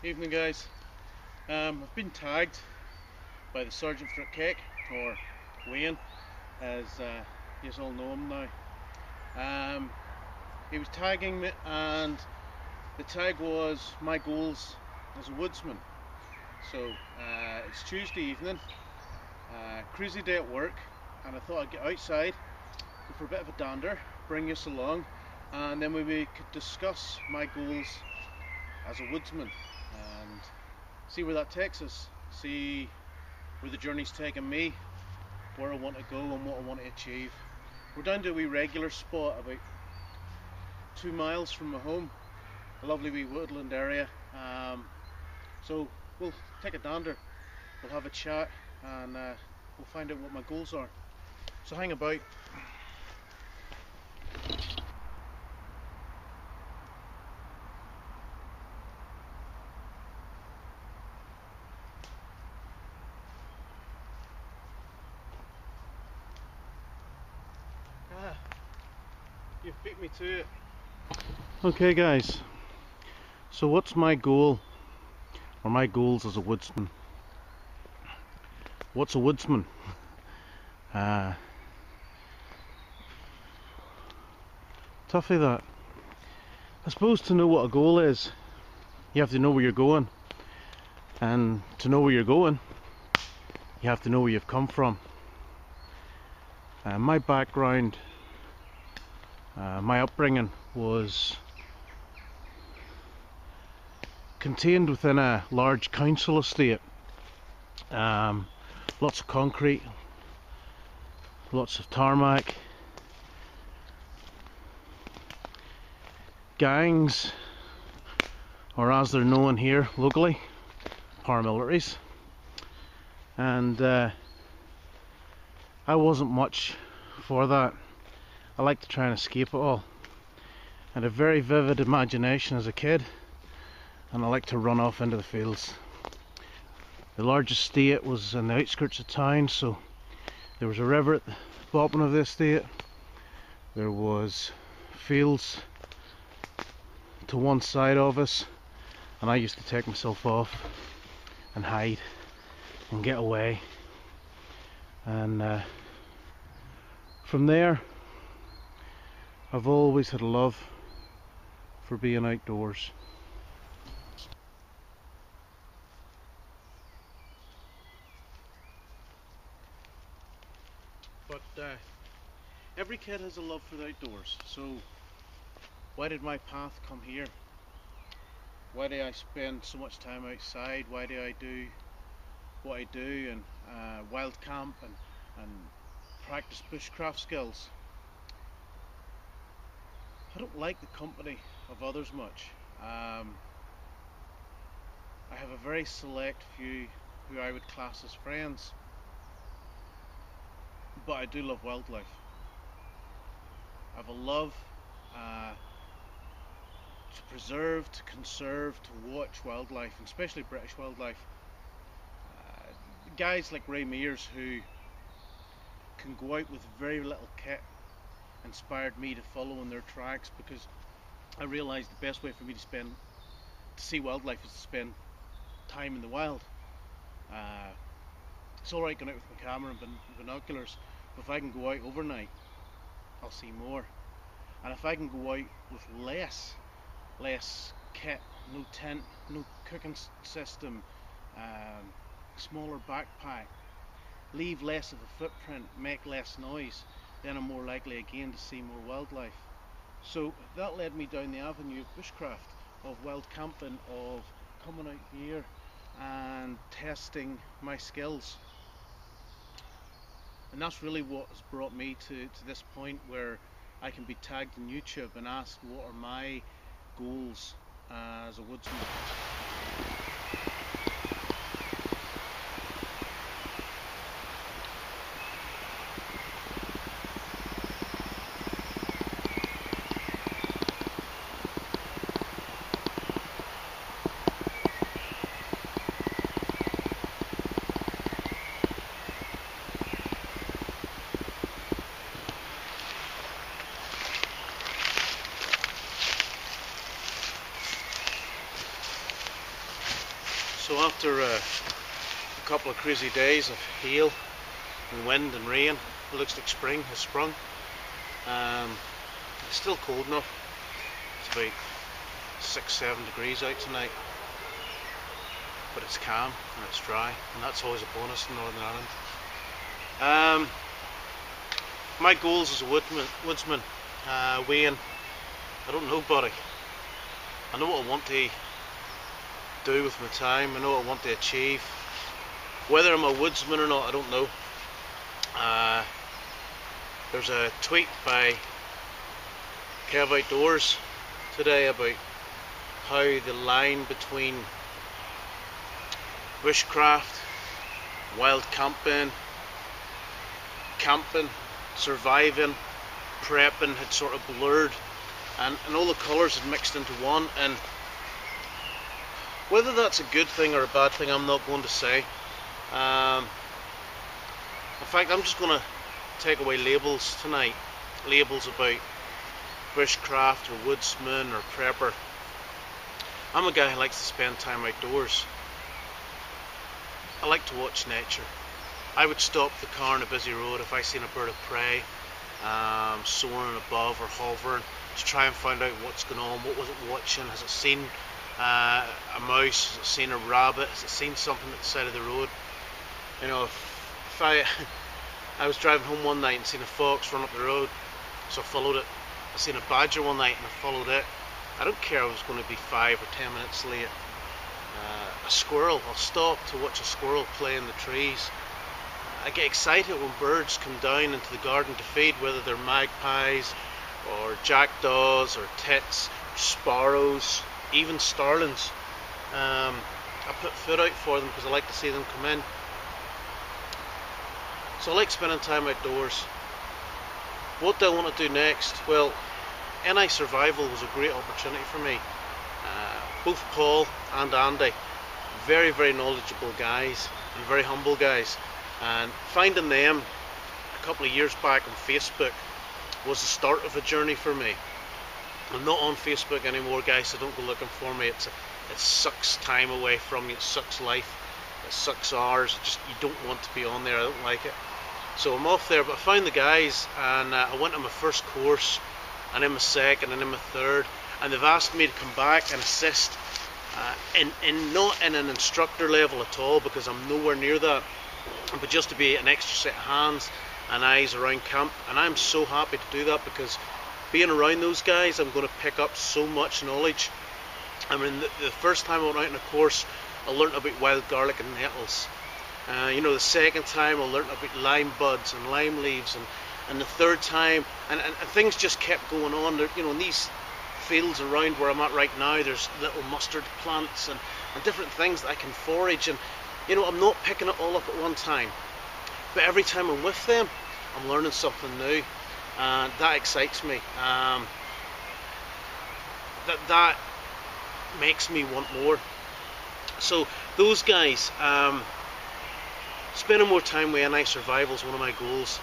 Evening guys. I've been tagged by the Sergeant Fruitcake, or Wayne as you all know him now. He was tagging me and the tag was my goals as a woodsman. So it's Tuesday evening, crazy day at work, and I thought I'd get outside, go for a bit of a dander, bring us along, and then we could discuss my goals as a woodsman and see where that takes us, see where the journey's taking me, where I want to go and what I want to achieve. We're down to a wee regular spot about 2 miles from my home, a lovely wee woodland area, so we'll take a dander, we'll have a chat, and we'll find out what my goals are. So hang about. You've beat me to it. Okay guys, so what's my goal, or my goals as a woodsman? What's a woodsman? Toughie that. I suppose to know what a goal is, you have to know where you're going, and to know where you're going, you have to know where you've come from. My background, my upbringing was contained within a large council estate. Lots of concrete, lots of tarmac, gangs, or as they're known here locally, paramilitaries, and I wasn't much for that. I like to try and escape it all. I had a very vivid imagination as a kid, and I like to run off into the fields. The large estate was in the outskirts of town, so there was a river at the bottom of the estate. There was fields to one side of us, and I used to take myself off and hide and get away. And from there, I've always had a love for being outdoors. But every kid has a love for the outdoors, so why did my path come here? Why do I spend so much time outside? Why do I do what I do, and wild camp and practice bushcraft skills? I don't like the company of others much. I have a very select few who I would class as friends, but I do love wildlife. I have a love to preserve, to conserve, to watch wildlife, and especially British wildlife. Guys like Ray Mears, who can go out with very little kit, inspired me to follow in their tracks, because I realised the best way for me to see wildlife is to spend time in the wild. It's alright going out with my camera and binoculars, but if I can go out overnight, I'll see more. And if I can go out with less kit, no tent, no cooking system, smaller backpack, leave less of a footprint, make less noise, then I'm more likely again to see more wildlife. So that led me down the avenue of bushcraft, of wild camping, of coming out here and testing my skills. And that's really what has brought me to this point where I can be tagged on YouTube and asked what are my goals as a woodsman. after a couple of crazy days of hail and wind and rain, it looks like spring has sprung. It's still cold enough. It's about 6-7 degrees out tonight, but it's calm and it's dry, and that's always a bonus in Northern Ireland. My goals as a woodsman, Wayne, I don't know, buddy. I know what I want to do with my time. I know what I want to achieve. Whether I'm a woodsman or not, I don't know. There's a tweet by Kev Outdoors today about how the line between bushcraft, wild camping, surviving, prepping had sort of blurred, and all the colours had mixed into one. And whether that's a good thing or a bad thing, I'm not going to say. In fact, I'm just going to take away labels tonight. Labels about bushcraft or woodsman or prepper. I'm a guy who likes to spend time outdoors. I like to watch nature. I would stop the car on a busy road if I seen a bird of prey soaring above or hovering, to try and find out what's going on. What was it watching? Has it seen a mouse? Has it seen a rabbit? Has it seen something at the side of the road? You know, if I was driving home one night and seen a fox run up the road, so I followed it. I seen a badger one night and I followed it. I don't care if I was going to be 5 or 10 minutes late. A squirrel, I'll stop to watch a squirrel play in the trees. I get excited when birds come down into the garden to feed, whether they're magpies or jackdaws or tits, sparrows, even starlings. I put food out for them because I like to see them come in. So I like spending time outdoors. What do I want to do next? Well, NI Survival was a great opportunity for me. Both Paul and Andy, very, very knowledgeable guys and very humble guys. And finding them a couple of years back on Facebook was the start of a journey for me. I'm not on Facebook anymore, guys, so don't go looking for me. It sucks time away from you. It sucks life. It sucks hours. You don't want to be on there. I don't like it. So I'm off there, but I found the guys, and I went on my first course, and then my second, and then my third, and they've asked me to come back and assist, not in an instructor level at all, because I'm nowhere near that, but just to be an extra set of hands and eyes around camp. And I'm so happy to do that, because being around those guys, I'm going to pick up so much knowledge. I mean, the first time I went out on a course, I learnt about wild garlic and nettles. The second time I learnt about lime buds and lime leaves, and the third time, and things just kept going on. There, in these fields around where I'm at right now, there's little mustard plants and different things that I can forage, and I'm not picking it all up at one time, but every time I'm with them, I'm learning something new, and that excites me. That makes me want more. So those guys, spending more time with NI Survival is one of my goals.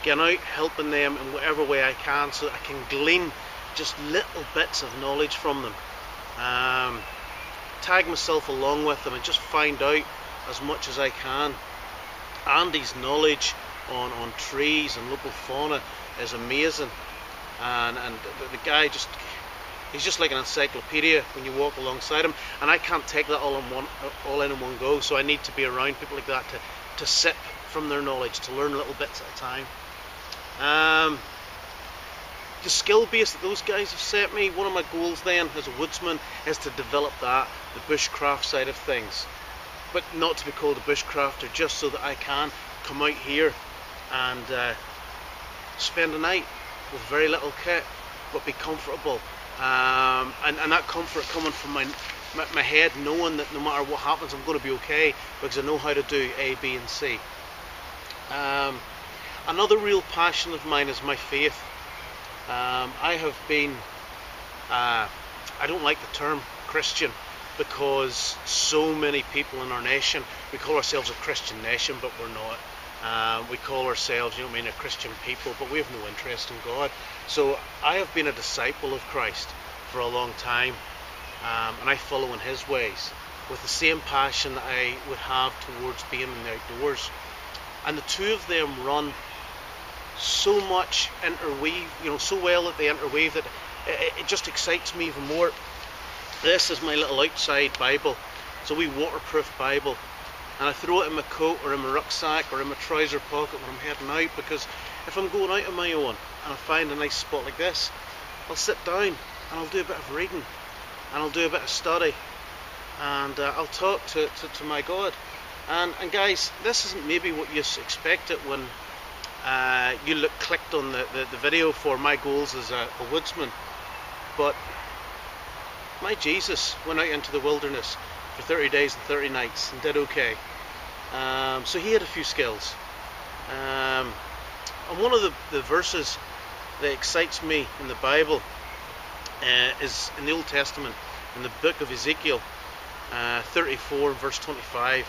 Getting out, helping them in whatever way I can, so that I can glean just little bits of knowledge from them. Tag myself along with them and just find out as much as I can. Andy's knowledge on trees and local fauna is amazing, and the guy he's just like an encyclopedia when you walk alongside him, and I can't take that all in one go, so I need to be around people like that to sip from their knowledge, to learn little bits at a time. The skill base that those guys have set me, one of my goals then as a woodsman is to develop the bushcraft side of things, but not to be called a bushcrafter, just so that I can come out here and spend a night with very little kit, but be comfortable, and that comfort coming from my head, knowing that no matter what happens, I'm going to be okay, because I know how to do A, B and C. Another real passion of mine is my faith. I have been, I don't like the term Christian, because so many people in our nation, we call ourselves a Christian nation, but we're not. We call ourselves, a Christian people, but we have no interest in God. So I have been a disciple of Christ for a long time, and I follow in his ways. with the same passion that I would have towards being in the outdoors. And the two of them run so much interweave, so well that they interweave that it just excites me even more. This is my little outside Bible. It's a wee waterproof Bible, and I throw it in my coat or in my rucksack or in my trouser pocket when I'm heading out, because if I'm going out on my own and I find a nice spot like this, I'll sit down and I'll do a bit of reading and I'll do a bit of study, and I'll talk to my God. And guys, this isn't maybe what you expected when you clicked on the video for my goals as a woodsman, but my Jesus went out into the wilderness for 30 days and 30 nights and did okay. So he had a few skills. And one of the verses that excites me in the Bible is in the Old Testament, in the book of Ezekiel 34 verse 25.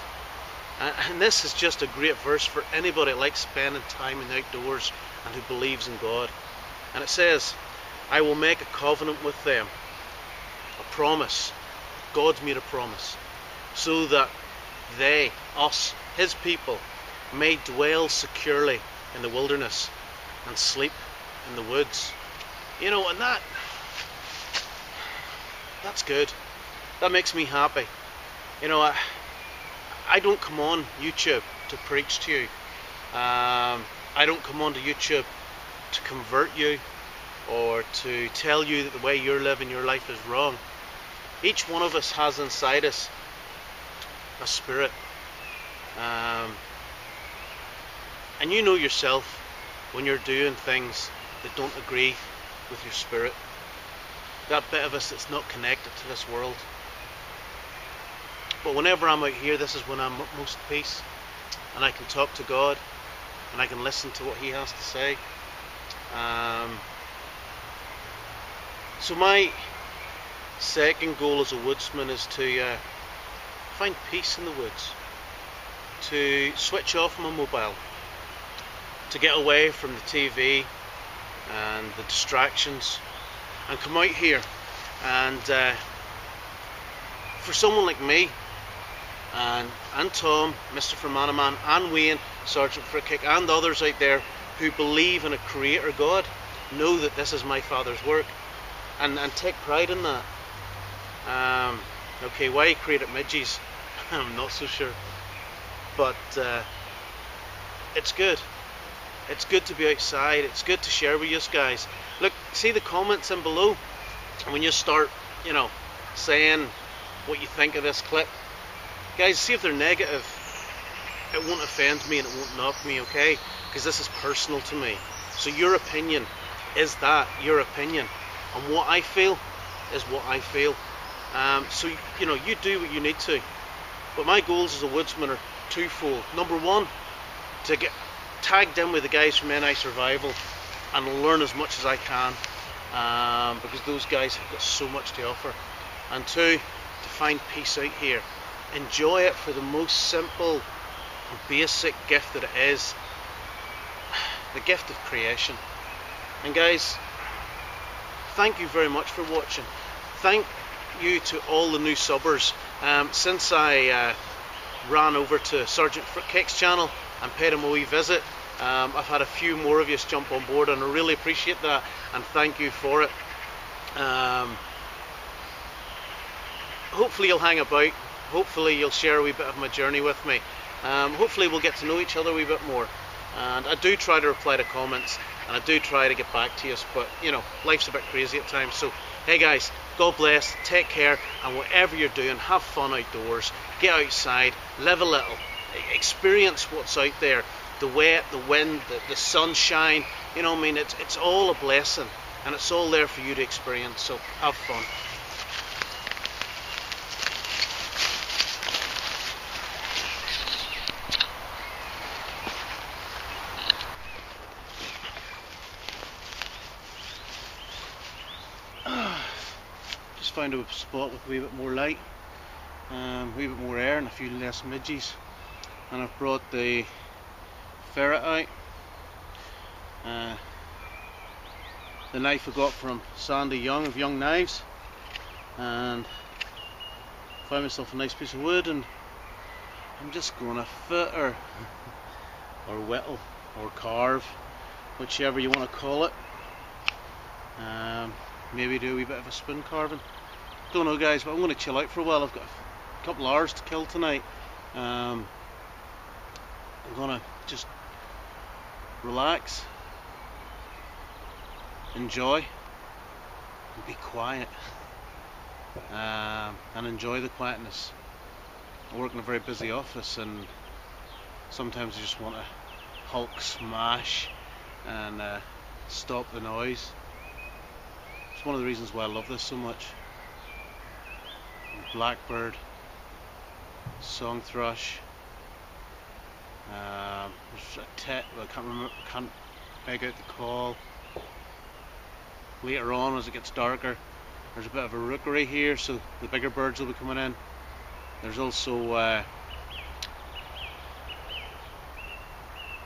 And this is just a great verse for anybody that likes spending time in the outdoors and who believes in God. And it says, I will make a covenant with them, a promise. God's made a promise, so that they, us, his people, may dwell securely in the wilderness and sleep in the woods. And that's good. That makes me happy. I don't come on YouTube to preach to you. I don't come onto YouTube to convert you or to tell you that the way you're living your life is wrong. Each one of us has inside us a spirit. And you know yourself when you're doing things that don't agree with your spirit. That bit of us that's not connected to this world. But whenever I'm out here, this is when I'm most at peace, and I can talk to God and I can listen to what he has to say. So my second goal as a woodsman is to find peace in the woods, to switch off my mobile, to get away from the TV and the distractions, and come out here. And for someone like me, and Tom, Mr. Fermanaman, and Wayne, Sergeant Fruitcake, and others out there who believe in a creator God, know that this is my Father's work, and take pride in that. Okay, why he created midges, I'm not so sure, but it's good. It's good to be outside. It's good to share with you guys. Look, see the comments in below, and when you start, saying what you think of this clip, guys, see if they're negative. It won't offend me and it won't knock me, okay? Because this is personal to me. So your opinion is that, your opinion. And what I feel is what I feel. So, you do what you need to. But my goals as a woodsman are twofold. Number one, to get tagged in with the guys from NI Survival and learn as much as I can. Because those guys have got so much to offer. And two, to find peace out here. Enjoy it for the most simple and basic gift that it is. The gift of creation. And guys, thank you very much for watching. Thank you to all the new subbers. Since I ran over to Sergeant Fruitcake's channel and paid him a wee visit, I've had a few more of you jump on board, and I really appreciate that, and thank you for it. Hopefully you'll hang about. Hopefully you'll share a wee bit of my journey with me. Hopefully we'll get to know each other a wee bit more. And I do try to reply to comments, and I do try to get back to you, but life's a bit crazy at times. So hey guys, God bless, take care, and whatever you're doing, have fun outdoors, get outside, live a little, experience what's out there, the wet, the wind, the sunshine. It's all a blessing, and it's all there for you to experience. So have fun. Just found a spot with a wee bit more light, a wee bit more air, and a few less midges. And I've brought the ferret out. The knife I got from Sandy Young of Young Knives, and found myself a nice piece of wood, and I'm just going to fit or whittle or carve, whichever you want to call it. Maybe do a wee bit of a spoon carving. Don't know, guys, but I'm going to chill out for a while. I've got a couple hours to kill tonight. I'm going to just relax, enjoy, and be quiet, and enjoy the quietness. I work in a very busy office, and sometimes I just want to Hulk smash and stop the noise. It's one of the reasons why I love this so much. Blackbird, song thrush, there's a tit, I can't make out the call. Later on, as it gets darker, there's a bit of a rookery here, so the bigger birds will be coming in. There's also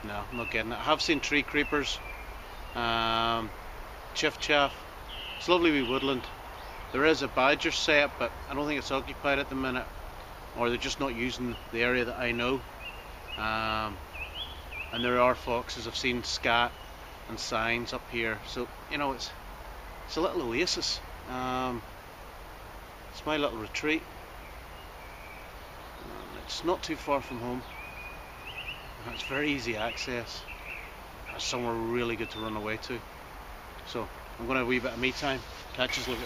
no, I'm not getting it. I have seen tree creepers, chiff chaff. It's lovely wee woodland. There is a badger set, but I don't think it's occupied at the minute, or they're just not using the area that I know. And there are foxes. I've seen scat and signs up here, so you know it's a little oasis. It's my little retreat. It's not too far from home. It's very easy access. It's somewhere really good to run away to. So I'm going to have a wee bit of me time. Catch us later.